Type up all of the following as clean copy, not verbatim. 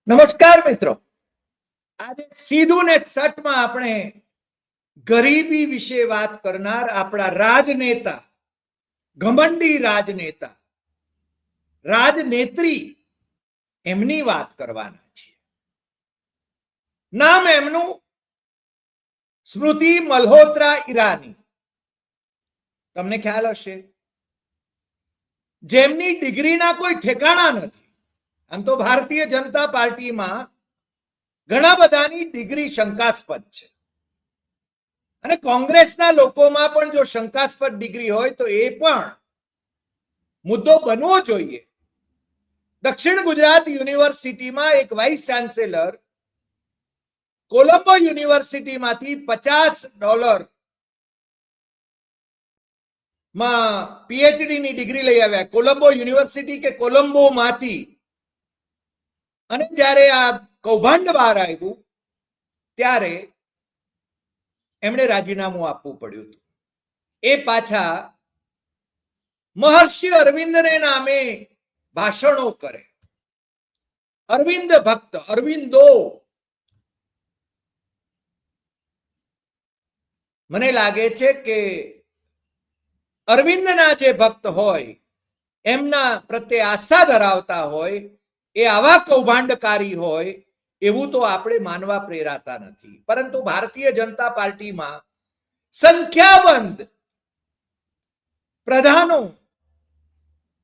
નમસ્કાર મિત્રો, આજે સીધું ને સટમાં આપણે ગરીબી વિશે વાત કરનાર આપણા રાજનેતા, ઘમંડી રાજનેતા, રાજનેત્રી એમની વાત કરવાના છીએ. નામ એમનું સ્મૃતિ મલ્હોત્રા ઈરાની. તમને ખ્યાલ હશે, જેમની ડિગ્રીના કોઈ ઠેકાણા નથી. આમ તો ભારતીય જનતા પાર્ટીમાં ઘણા બધાની ડિગ્રી શંકાસ્પદ છે, અને કોંગ્રેસના લોકોમાં પણ જો શંકાસ્પદ ડિગ્રી હોય તો એ પણ મુદ્દો બનવો જોઈએ. દક્ષિણ ગુજરાત યુનિવર્સિટીમાં એક વાઇસ ચાન્સેલર કોલંબો યુનિવર્સિટીમાંથી $50 માં પીએચડી ની ડિગ્રી લઈ આવ્યા, કોલંબો યુનિવર્સિટી કે કોલંબો માંથી. અને જ્યારે આ કૌભાંડ બહાર આવ્યું ત્યારે એમણે રાજીનામું આપવું પડ્યું હતું. એ પાછા મહર્ષિ અરવિંદને નામે ભાષણો કરે. અરવિંદ ભક્ત, અરવિંદો. મને લાગે છે કે અરવિંદના જે ભક્ત હોય, એમના પ્રત્યે આસ્થા ધરાવતા હોય, એ આવા કૌભાંડકારી હોય એવું તો આપણે માનવા પ્રેરાતા નથી. પરંતુ ભારતીય જનતા પાર્ટીમાં સંખ્યાબંધ પ્રધાનો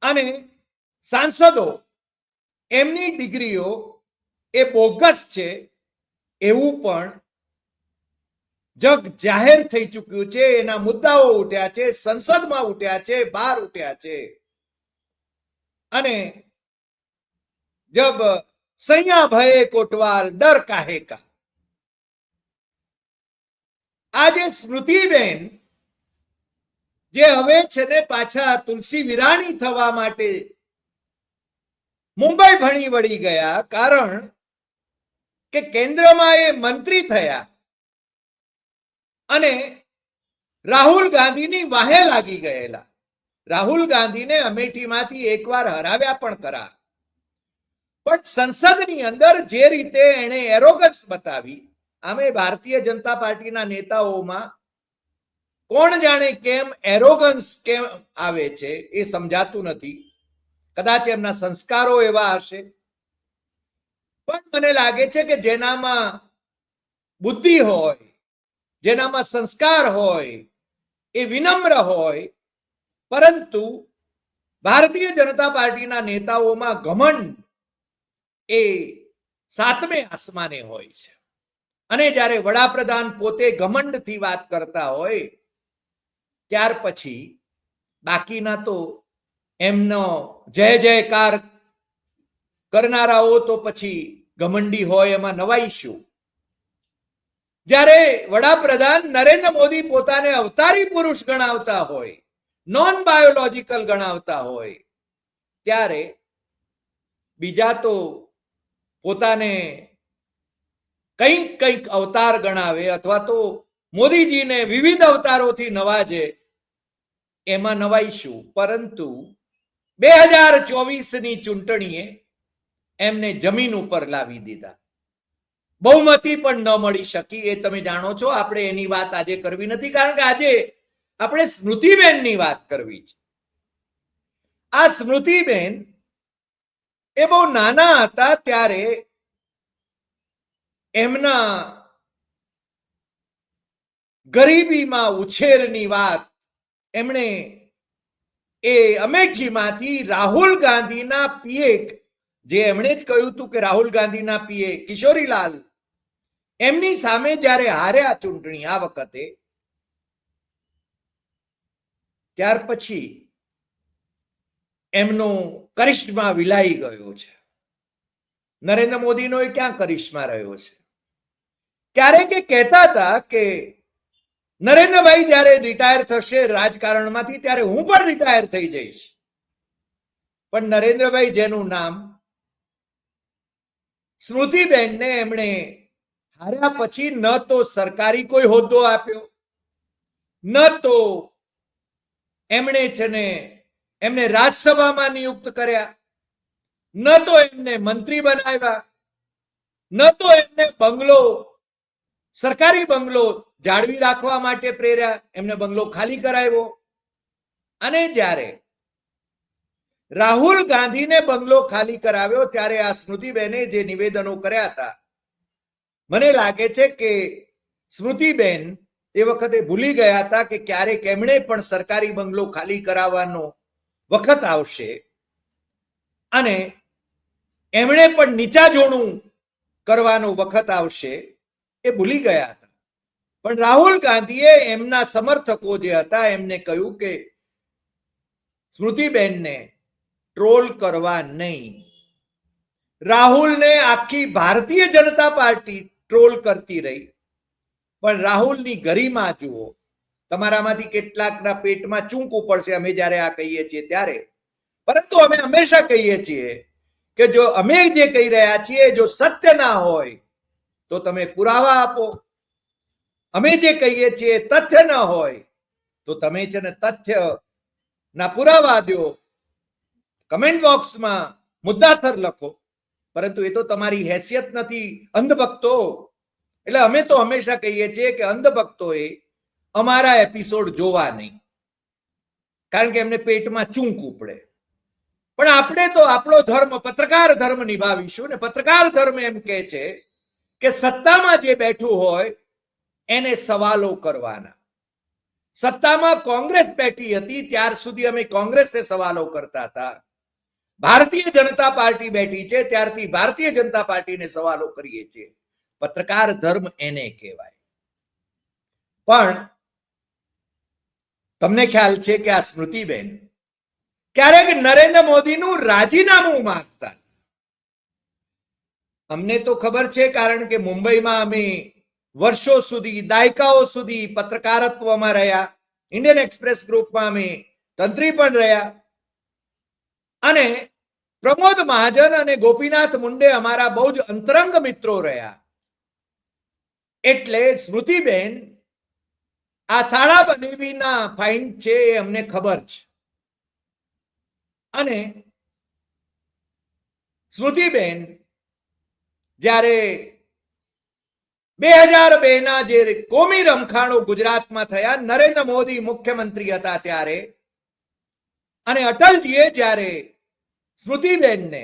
અને સાંસદો એમની ડિગ્રીઓ એ બોગસ છે એવું પણ જગ જાહેર થઈ ચૂક્યું છે. એના મુદ્દાઓ ઉઠ્યા છે, સંસદમાં ઉઠ્યા છે, બહાર ઉઠ્યા છે. અને જબ સૈયા ભયે કોટવાલ ડર કાહે કા. આજે સ્મૃતિબેન જે હવે છે ને પાછા તુલસી વિરાણી થવા માટે મુંબઈ ભણી વળી ગયા, કારણ કે કેન્દ્રમાં એ મંત્રી થયા અને રાહુલ ગાંધીની વાહે લાગી ગયેલા. રાહુલ ગાંધીને અમેઠીમાંથી એકવાર હરાવ્યા પણ ખરા, પણ સંસદની અંદર જે રીતે એને એરોગન્સ બતાવી, આમે ભારતીય જનતા પાર્ટીના નેતાઓમાં કોણ જાણે કેમ એરોગન્સ કેમ આવે છે એ સમજાતું નથી. કદાચ એમના સંસ્કારો એવા હશે, પણ મને લાગે છે કે જેનામાં બુદ્ધિ હોય, જેનામાં સંસ્કાર હોય, એ વિનમ્ર હોય. પરંતુ ભારતીય જનતા પાર્ટીના નેતાઓમાં ઘમંડ એ સાતમે આસમાને હોય છે. અને જ્યારે વડાપ્રધાન પોતે ઘમંડથી વાત કરતા હોય ત્યાર પછી બાકીના તો એમનો જય જયકાર કરનારાઓ તો પછી ઘમંડી હોય, એમાં નવાઈ શું. જ્યારે વડાપ્રધાન નરેન્દ્ર મોદી પોતાને અવતારી પુરુષ ગણાવતા હોય, નોન બાયોલોજિકલ ગણાવતા હોય, ત્યારે બીજા તો પોતાને કંઈક કંઈક અવતાર ગણાવે અથવા તો મોદીજીને વિવિધ અવતારોથી નવાજે, એમાં નવાઈ શું. પરંતુ 2024ની ચૂંટણીએ એમને જમીન ઉપર લાવી દીધા. બહુમતી પણ ન મળી શકી, એ તમે જાણો છો. આપણે એની વાત આજે કરવી નથી, કારણ કે આજે આપણે સ્મૃતિબેનની વાત કરવી છે. આ સ્મૃતિબેન એ બહુ નાના હતા ત્યારે એમના ગરીબીમાં ઉછેરની વાત એમણે એ અમેઠીમાંથી રાહુલ ગાંધીના પીએ, જે એમણે જ કહ્યું હતું કે રાહુલ ગાંધીના પીએ કિશોરીલાલ, એમની સામે જ્યારે હાર્યા ચૂંટણી આ વખતે, ત્યાર પછી એમનો કરિશ્મા વિલાઈ ગયો છે. નરેન્દ્ર મોદીનો એ ક્યાં કરિશ્મા રહ્યો છે. ક્યારેક એ કહેતા હતા કે નરેન્દ્રભાઈ જ્યારે રિટાયર થશે રાજકારણમાંથી ત્યારે હું પણ રિટાયર થઈ જઈશ. પણ નરેન્દ્રભાઈ જેનું નામ, સ્મૃતિબેનને એમણે હાર્યા પછી ન તો સરકારી કોઈ હોદ્દો આપ્યો, ન તો એમણે છે ને એમને રાજ્યસભામાં નિયુક્ત કર્યા, ન તો એમને મંત્રી બનાવ્યા, ન તો એમને બંગલો, સરકારી બંગલો જાળવી રાખવા માટે પ્રેર્યા, એમને બંગલો ખાલી કરાવ્યો. અને જ્યારે રાહુલ ગાંધીને બંગલો ખાલી કરાવ્યો ત્યારે આ સ્મૃતિબેને જે નિવેદનો કર્યા હતા, મને લાગે છે કે સ્મૃતિબેન એ વખતે ભૂલી ગયા હતા કે ક્યારેક એમણે પણ સરકારી બંગલો ખાલી કરાવવાનો વખત આવશે અને એમણે પણ નીચા જોણું કરવાનો વખત આવશે, એ ભૂલી ગયા હતા. પણ રાહુલ ગાંધીએ એમના સમર્થકો જે હતા એમને કહ્યું કે સ્મૃતિબેનને ટ્રોલ કરવા નહીં. રાહુલને આખી ભારતીય જનતા પાર્ટી ટ્રોલ કરતી રહી, પણ રાહુલની ગરિમા જુઓ. તમારામાંથી કેટલાકના પેટમાં ચૂંક પડશે અમે જ્યારે આ કહીએ છીએ ત્યારે, પરંતુ અમે હંમેશા કહીએ છીએ કે જો અમે જે કહી રહ્યા છીએ જો સત્ય ના હોય તો તમે પુરાવા આપો. અમે જે કહીએ છીએ તથ્ય ન હોય તો તમે છે ને તથ્ય ના પુરાવા દો, કમેન્ટ બોક્સમાં મુદ્દાસર લખો. પરંતુ એ તો તમારી હેસિયત નથી અંધભક્તો. એટલે અમે તો હંમેશા કહીએ છીએ કે અંધભક્તોએ અમારા એપિસોડ જોવા નહીં, કારણ કે એમને પેટમાં ચૂંક ઉપડે. પણ આપણે તો આપણો ધર્મ, પત્રકાર ધર્મ નિભાવીશું. ને પત્રકાર ધર્મ એમ કહે છે કે સત્તામાં જે બેઠું હોય એને સવાલો કરવાના. સત્તામાં કોંગ્રેસ બેઠી હતી ત્યાર સુધી અમે કોંગ્રેસને સવાલો કરતા હતા. ભારતીય જનતા પાર્ટી બેઠી છે ત્યારથી ભારતીય જનતા પાર્ટીને સવાલો કરીએ છીએ. પત્રકાર ધર્મ એને કહેવાય. પણ તમને ખ્યાલ છે કે આ સ્મૃતિબેન ક્યારેક નરેન્દ્ર મોદીનું રાજીનામું માંગતા. અમને તો ખબર છે, કારણ કે મુંબઈમાં અમે વર્ષો સુધી, દાયકાઓ સુધી પત્રકારત્વમાં રહ્યા. ઇન્ડિયન એક્સપ્રેસ ગ્રુપમાં અમે તંત્રી પણ રહ્યા. અને પ્રમોદ મહાજન અને ગોપીનાથ મુંડે અમારા બહુ જ અંતરંગ મિત્રો રહ્યા. એટલે સ્મૃતિબેન આ શાળા બનેવીના ફાઇન છે એ અમને ખબર છે. અને સ્મૃતિબેન જ્યારે 2002 ના જે કોમી રમખાણો ગુજરાતમાં થયા, નરેન્દ્ર મોદી મુખ્યમંત્રી હતા ત્યારે, અને અટલજીએ જ્યારે સ્મૃતિબેનને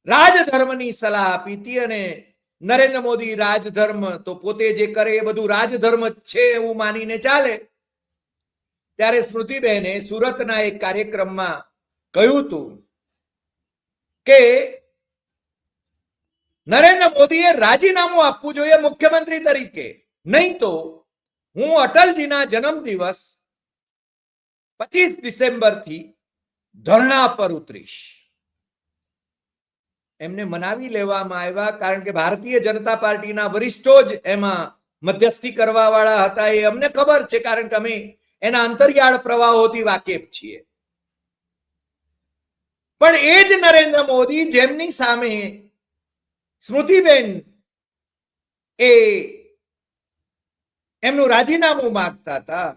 રાજધર્મની સલાહ આપી હતી, અને નરેન્દ્ર મોદી રાજધર્મ તો પોતે જે કરે એ બધું રાજધર્મ જ છે એવું માનીને ચાલે, ત્યારે સ્મૃતિબેને સુરતના એક કાર્યક્રમમાં કહ્યું હતું કે નરેન્દ્ર મોદીએ રાજીનામું આપવું જોઈએ મુખ્યમંત્રી તરીકે, નહીં તો હું અટલજીના જન્મદિવસ 25 ડિસેમ્બરથી ધરણા પર ઉતરીશ. એમને મનાવી લેવામાં આવ્યા, કારણ કે ભારતીય જનતા પાર્ટીના વરિષ્ઠો જ એમાં મધ્યસ્થી કરવા વાળા હતા. એ અમને ખબર છે, કારણ કે અમે એના અંતરિયાળ પ્રવાહોથી વાકેફ છીએ. પણ એ જ નરેન્દ્ર મોદી જેમની સામે સ્મૃતિબેન એ એમનું રાજીનામું માંગતા હતા,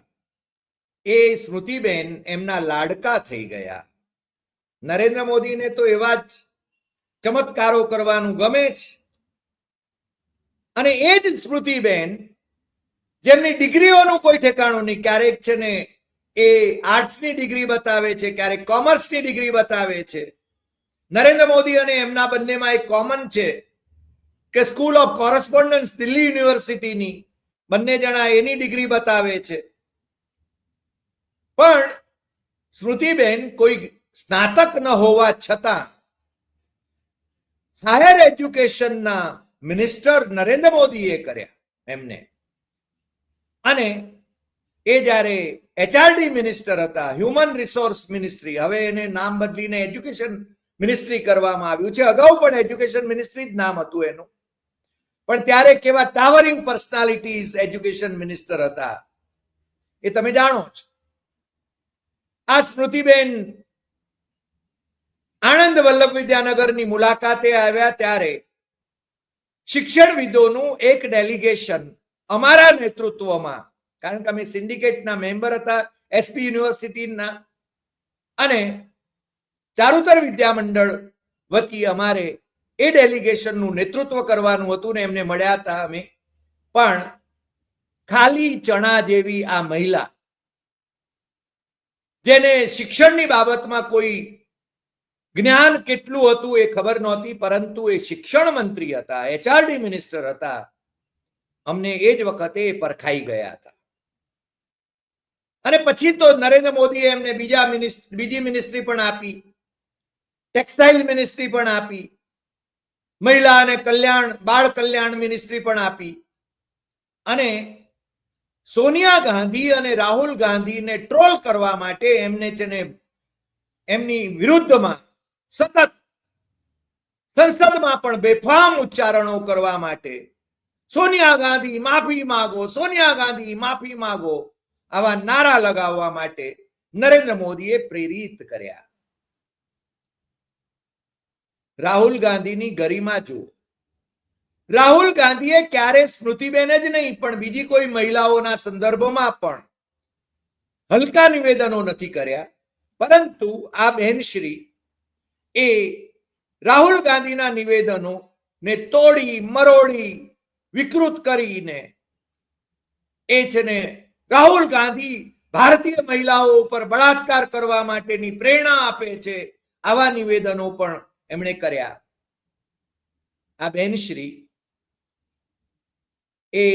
એ સ્મૃતિબેન એમના લાડકા થઈ ગયા. નરેન્દ્ર મોદીને તો એવા જ ચમત્કારો કરવાનું ગમે છે. અને એ જ સ્મૃતિબેન જેમની ડિગ્રીઓનું કોઈ ઠેકાણું નહીં, ક્યારેક છે ને એ આર્ટ્સની ડિગ્રી બતાવે છે, ક્યારેક કોમર્સની ડિગ્રી બતાવે છે. નરેન્દ્ર મોદી અને એમના બંનેમાં એક કોમન છે કે સ્કૂલ ઓફ કોરસ્પોન્ડન્સ દિલ્હી યુનિવર્સિટીની બંને જણા એની ડિગ્રી બતાવે છે. પણ સ્મૃતિબેન કોઈ સ્નાતક ન હોવા છતાં હાયર એજ્યુકેશનના મિનિસ્ટર નરેન્દ્ર મોદીએ કર્યા એમને. અને એ જ્યારે એચઆરડી મિનિસ્ટર હતા, હ્યુમન રિસોર્સ મિનિસ્ટ્રી, હવે એને નામ બદલીને એજ્યુકેશન મિનિસ્ટ્રી કરવામાં આવ્યું છે. અગાઉ પણ એજ્યુકેશન મિનિસ્ટ્રી જ નામ હતું એનું, પણ ત્યારે કેવા ટાવરિંગ પર્સનાલિટીઝ એજ્યુકેશન મિનિસ્ટર હતા એ તમે જાણો છો. આ સ્મૃતિબેન આણંદ વલ્લભ વિદ્યાનગરની મુલાકાતે આવ્યા ત્યારે શિક્ષણવિદોનું એક ડેલિગેશન અમારા નેતૃત્વમાં, કારણ કે અમે સિન્ડિકેટના મેમ્બર હતા એસપી યુનિવર્સિટીના, અને ચારુતર વિદ્યામંડળ વતી અમારે એ ડેલિગેશનનું નેતૃત્વ કરવાનું હતું ને એમને મળ્યા હતા અમે. પણ ખાલી ચણા જેવી આ મહિલા, જેને શિક્ષણની બાબતમાં કોઈ જ્ઞાન કેટલું હતું એ ખબર નહોતી, પરંતુ એ શિક્ષણ મંત્રી હતા, એચઆરડી મિનિસ્ટર હતા. અમને એ જ વખતે એ પરખાઈ ગયા હતા. અને પછી તો નરેન્દ્ર મોદીએ એમને બીજી મિનિસ્ટ્રી પણ આપી, ટેક્સટાઇલ મિનિસ્ટ્રી પણ આપી, મહિલા અને બાળ કલ્યાણ મિનિસ્ટ્રી પણ આપી. અને સોનિયા ગાંધી અને રાહુલ ગાંધીને ટ્રોલ કરવા માટે એમને છે ને એમની વિરુદ્ધમાં સતત સંસદમાં પણ બેફામ ઉચ્ચારણો કરવા માટે સોનિયા ગાંધી માફી માંગો, સોનિયા ગાંધી માફી માંગો, આવા નારા લગાવવા માટે નરેન્દ્ર મોદીએ પ્રેરિત કર્યા. રાહુલ ગાંધીની ગરિમા જુઓ. રાહુલ ગાંધીએ ક્યારે સ્મૃતિબેન જ નહીં પણ બીજી કોઈ મહિલાઓના સંદર્ભમાં પણ હલકા નિવેદનો નથી કર્યા. પરંતુ આ બહેનશ્રી એ રાહુલ ગાંધીના નિવેદનો ને તોડી મરોડી વિકૃત કરીને એ છે ને રાહુલ ગાંધી ભારતીય મહિલાઓ ઉપર બળાત્કાર કરવા માટેની પ્રેરણા આપે છે, આવા નિવેદનો પણ એમણે કર્યા. આ બહેનશ્રી એ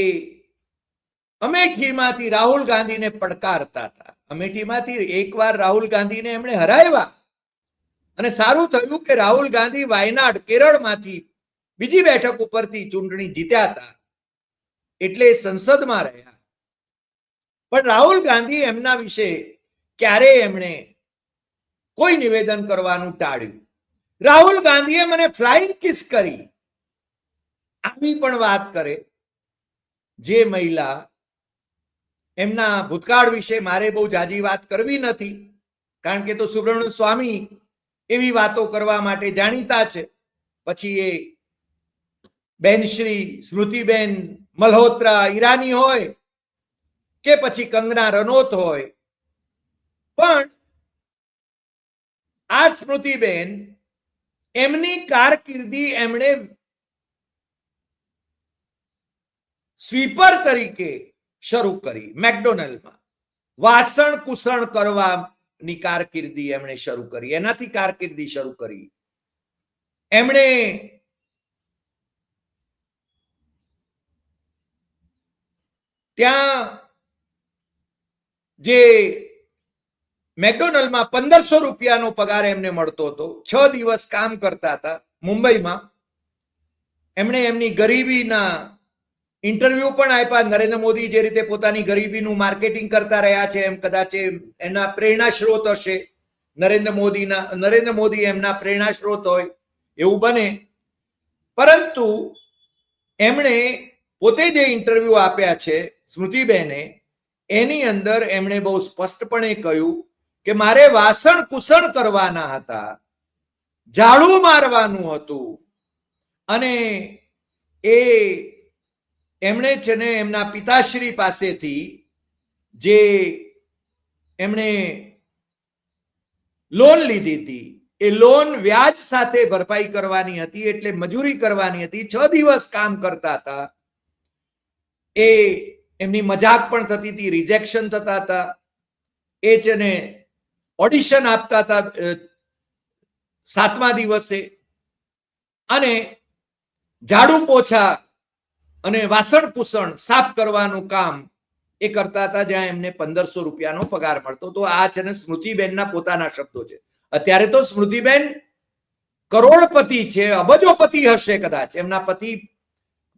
અમેઠીમાંથી રાહુલ ગાંધીને પડકારતા હતા. અમેઠીમાંથી એકવાર રાહુલ ગાંધીને એમણે હરાવ્યા અને સારું થયું કે રાહુલ ગાંધી વાયનાડ કેરળમાંથી બીજી બેઠક ઉપરથી ચૂંટણી જીત્યા હતા, એટલે સંસદમાં રહ્યા. પણ રાહુલ ગાંધી એમના વિશે ક્યારેય એમણે કોઈ નિવેદન કરવાનું ટાળ્યું. રાહુલ ગાંધીએ મને ફ્લાઇંગ કિસ કરી, આવી પણ વાત કરે. જે મહિલા, એમના ભૂતકાળ વિશે મારે બહુ જાજી વાત કરવી નથી, કારણ કે તો સુબ્રમણ્યમ સ્વામી એવી વાતો કરવા માટે જાણીતા છે. પછી એ બેનશ્રી સ્મૃતિબેન મલ્હોત્રા ઈરાની હોય કે પછી કંગના રનોત હોય, પણ આ સ્મૃતિબેન એમની કારકિર્દી એમણે સ્વીપર તરીકે શરૂ કરી. મેકડોનલ્ડમાં વાસણ કુસણ કરવાની કારકિર્દી એમણે શરૂ કરી, એનાથી કારકિર્દી શરૂ કરી. એમણે ત્યાં જે મેકડોનલ્ડમાં 1500 રૂપિયાનો પગાર એમને મળતો હતો, 6 દિવસ કામ કરતા હતા મુંબઈમાં. એમણે એમની ગરીબીના ઇન્ટરવ્યુ પણ આપ્યા. નરેન્દ્ર મોદી જે રીતે પોતાની ગરીબીનું માર્કેટિંગ કરતા રહ્યા છે, એમ કદાચ એના પ્રેરણા સ્ત્રોત હશે. નરેન્દ્ર મોદી એમના પ્રેરણા સ્ત્રોત હોય એવું બને. પરંતુ એમણે પોતે જે ઇન્ટરવ્યુ આપ્યા છે સ્મૃતિબેને, એની અંદર એમણે બહુ સ્પષ્ટપણે કહ્યું કે મારે વાસણ કુસણ કરવાના હતા, ઝાડુ મારવાનું હતું. અને એ એમણે છે ને એમના પિતાશ્રી પાસેથી જે એમણે લોન લીધી હતી, એ લોન વ્યાજ સાથે ભરપાઈ કરવાની હતી, એટલે મજૂરી કરવાની હતી. 6 દિવસ કામ કરતા હતા. એ એમની મજાક પણ થતી હતી, રિજેક્શન થતા હતા. એ છે ને ઓડિશન આપતા હતા 7મા દિવસે, અને ઝાડુ પોછા અને વાસણ કુસણ સાફ કરવાનું કામ એ કરતા હતા, જ્યાં એમને 1500 રૂપિયાનો પગાર મળતો. તો આ છે ને સ્મૃતિબેનના પોતાના શબ્દો છે. અત્યારે તો સ્મૃતિબેન કરોડપતિ છે, અબજોપતિ હશે કદાચ. એમના પતિ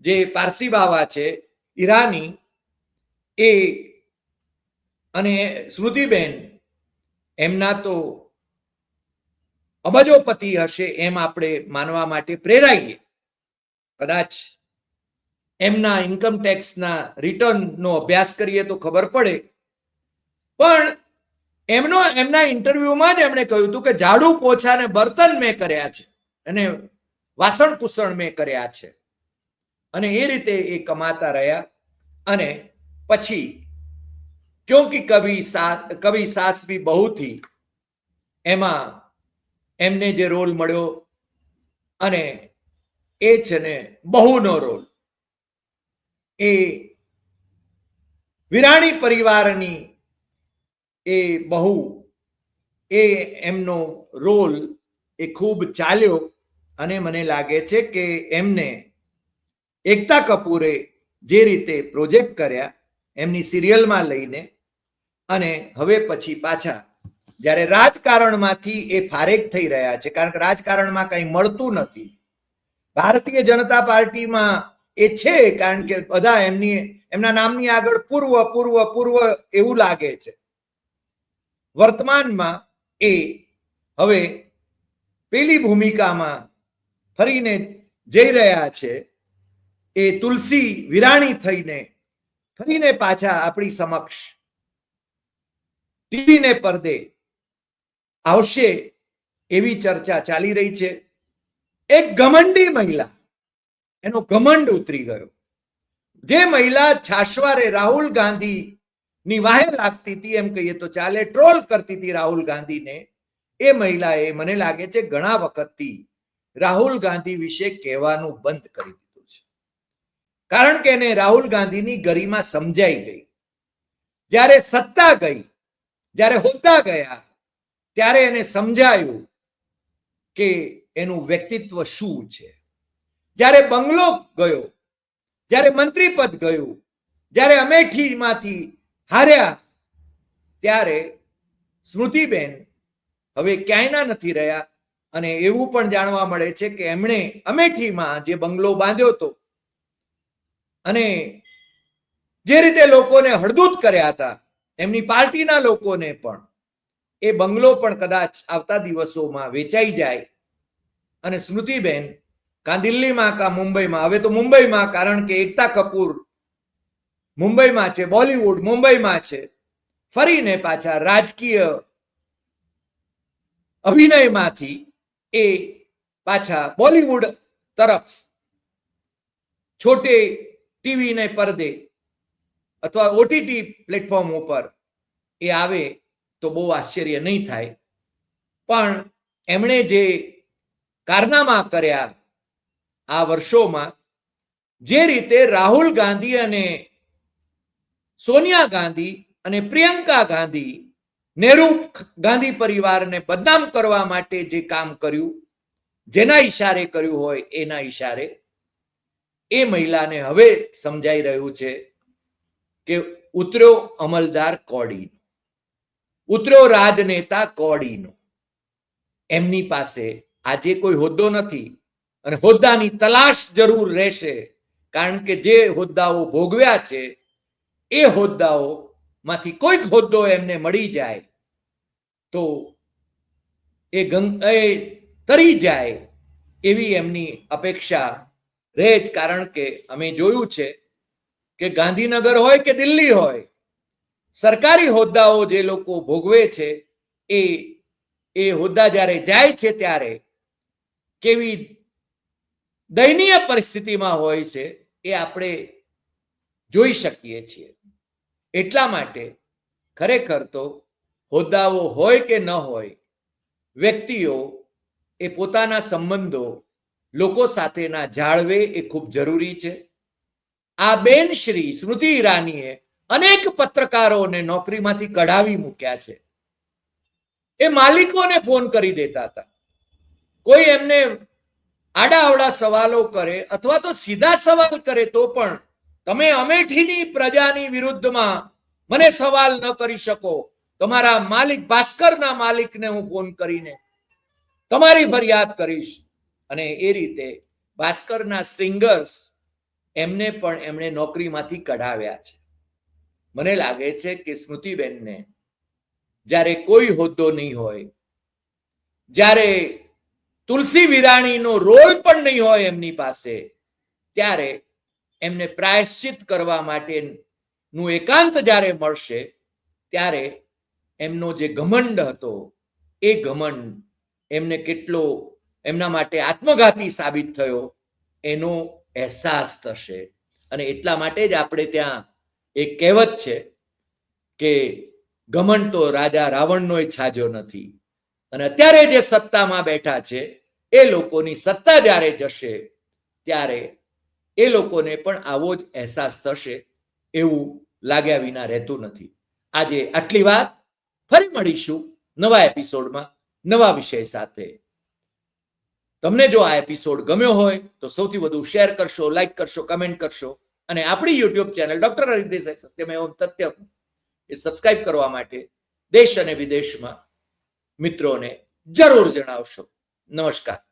જે પારસી બાવા છે ઈરાની, એ અને સ્મૃતિબેન એમના તો અબજોપતિ હશે એમ આપણે માનવા માટે પ્રેરાઈએ. કદાચ એમના ઇન્કમ ટેક્સના રિટર્નનો અભ્યાસ કરીએ તો ખબર પડે. પણ એમના ઇન્ટરવ્યુમાં જ એમણે કહ્યું હતું કે ઝાડુ પોછા ને બર્તન મેં કર્યા છે અને વાસણ કુસણ મેં કર્યા છે. અને એ રીતે એ કમાતા રહ્યા. અને પછી ક્યોંકિ કભી સાસ ભી બહુ થી, એમાં એમને જે રોલ મળ્યો, અને એ છે ને બહુનો રોલ, એ વિરાણી પરિવારની એ બહુ, એ એમનો રોલ એ ખૂબ ચાલ્યો. અને મને લાગે છે કે એમને એકતા કપૂરે જે રીતે પ્રોજેક્ટ કર્યા એમની સિરિયલમાં લઈને, અને હવે પછી પાછા જ્યારે રાજકારણમાંથી એ ફારેક થઈ રહ્યા છે, કારણ કે રાજકારણમાં કંઈ મળતું નથી. ભારતીય જનતા પાર્ટીમાં એ છે, કારણ કે બધા એમના નામની આગળ પૂર્વ પૂર્વ પૂર્વ એવું લાગે છે. વર્તમાનમાં એ હવે પેલી ભૂમિકામાં ફરીને જઈ રહ્યા છે. એ તુલસી વિરાણી થઈને ફરીને પાછા આપણી સમક્ષ ટીવીને પડદે આવશે એવી ચર્ચા ચાલી રહી છે. એક ઘમંડી મહિલા, એનો ઘમંડ ઉતરી ગયો. જે મહિલા છાશવારે રાહુલ ગાંધી ની વાહે લાગતી હતી, એમ કહીએ તો ચાલે, ટ્રોલ કરતી હતી રાહુલ ગાંધીને, એ મહિલાએ મને લાગે છે ઘણા વખતથી રાહુલ ગાંધી વિશે કહેવાનું બંધ કરી દીધું છે. કારણ કે એને રાહુલ ગાંધીની ગરિમા સમજાઈ ગઈ. જ્યારે સત્તા ગઈ, જ્યારે હોદ્દા ગયા, ત્યારે એને સમજાયું કે એનું વ્યક્તિત્વ શું છે. જ્યારે બંગલો ગયો, જ્યારે મંત્રી પદ ગયું, જ્યારે અમેઠીમાંથી હાર્યા, ત્યારે સ્મૃતિબેન હવે ક્યાંયના નથી રહ્યા. અને એવું પણ જાણવા મળે છે કે એમણે અમેઠીમાં જે બંગલો બાંધ્યો હતો અને જે રીતે લોકોને હળદૂત કર્યા હતા, એમની પાર્ટીના લોકોને પણ, એ બંગલો પણ કદાચ આવતા દિવસોમાં વેચાઈ જાય અને સ્મૃતિબેન કાં દિલ્હીમાં કાં મુંબઈમાં, હવે તો મુંબઈમાં, કારણ કે એકતા કપૂર મુંબઈમાં છે, બોલિવૂડ મુંબઈમાં છે, ફરીને પાછા રાજકીય અભિનયમાંથી એ પાછા બોલિવૂડ તરફ છોટે ટીવીને પડદે અથવા ઓટીટી પ્લેટફોર્મ ઉપર એ આવે તો બહુ આશ્ચર્ય નહીં થાય. પણ એમણે જે કારનામા કર્યા આ વર્ષોમાં, જે રીતે રાહુલ ગાંધી અને સોનિયા ગાંધી અને પ્રિયંકા ગાંધી નહેરુ ગાંધી પરિવારને બદનામ કરવા માટે જે કામ કર્યું, જેના ઈશારે કર્યું હોય એના ઈશારે, એ મહિલાને હવે સમજાઈ રહ્યું છે કે ઉતર્યો અમલદાર કોડીનો, ઉતર્યો રાજનેતા કોડીનો. એમની પાસે આજે કોઈ હોદ્દો નથી અને હોદ્દાની તલાશ જરૂર રહેશે, કારણ કે જે હોદ્દાઓ ભોગવ્યા છે એ હોદ્દાઓમાંથી કોઈક હોદ્દો એમને મળી જાય તો એ તરી જાય એવી એમની અપેક્ષા રહે જ. કારણ કે અમે જોયું છે કે ગાંધીનગર હોય કે દિલ્હી હોય, સરકારી હોદ્દાઓ જે લોકો ભોગવે છે એ હોદ્દા જ્યારે જાય છે ત્યારે કેવી દયનીય પરિસ્થિતિમાં હોય છે એ આપણે જોઈ શકીએ છીએ. એટલા માટે ખરેખર તો હોદ્દાઓ હોય કે ન હોય, વ્યક્તિઓ એ પોતાના સંબંધો લોકો સાથેના જાળવે એ ખૂબ જરૂરી છે. આ બેન શ્રી સ્મૃતિ ઈરાનીએ અનેક પત્રકારોને નોકરીમાંથી કઢાવી મૂક્યા છે. એ માલિકોને ફોન કરી દેતા હતા. કોઈ એમને આડાઅવળા સવાલો કરે અથવા તો સીધા સવાલ કરે તો પણ, તમે અમેઠીની પ્રજાની વિરુદ્ધમાં મને સવાલ ન કરી શકો, તમારા માલિક ભાસ્કરના માલિકને હું ફોન કરીને તમારી ફરિયાદ કરીશ. અને એ રીતે ભાસ્કરના સ્ટ્રિંગર્સ એમને પણ એમણે નોકરીમાંથી કઢાવ્યા છે. મને લાગે છે કે સ્મૃતિબેનને જ્યારે કોઈ હોદ્દો નહીં હોય, જ્યારે તુલસી વિરાણીનો રોલ પણ નહીં હોય એમની પાસે, ત્યારે એમને પ્રાયશ્ચિત કરવા માટેનું એકાંત જ્યારે મળશે, ત્યારે એમનો જે ઘમંડ હતો એ ઘમંડ એમને કેટલો એમના માટે આત્મઘાતી સાબિત થયો એનો અહેસાસ થશે. અને એટલા માટે જ આપણે ત્યાં એક કહેવત છે કે ઘમંડ તો રાજા રાવણનોય છાજો નથી. અને અત્યારે જે સત્તામાં બેઠા છે એ લોકોની સત્તા જ્યારે જશે ત્યારે એ લોકોને પણ આવો જ અહેસાસ થશે એવું લાગ્યા વિના રહેતું નથી. આજે આટલી વાત. ફરી મળીશું નવા એપિસોડમાં નવા વિષય સાથે. તમને જો આ એપિસોડ ગમ્યો હોય તો સૌથી વધુ શેર કરશો, લાઈક કરશો, કમેન્ટ કરશો અને આપણી YouTube channel doctor Harish Desai Satyam Evam Tathyam એ સબસ્ક્રાઇબ કરવા માટે દેશ અને વિદેશમાં મિત્રોને જરૂર જણાવશો. નમસ્કાર.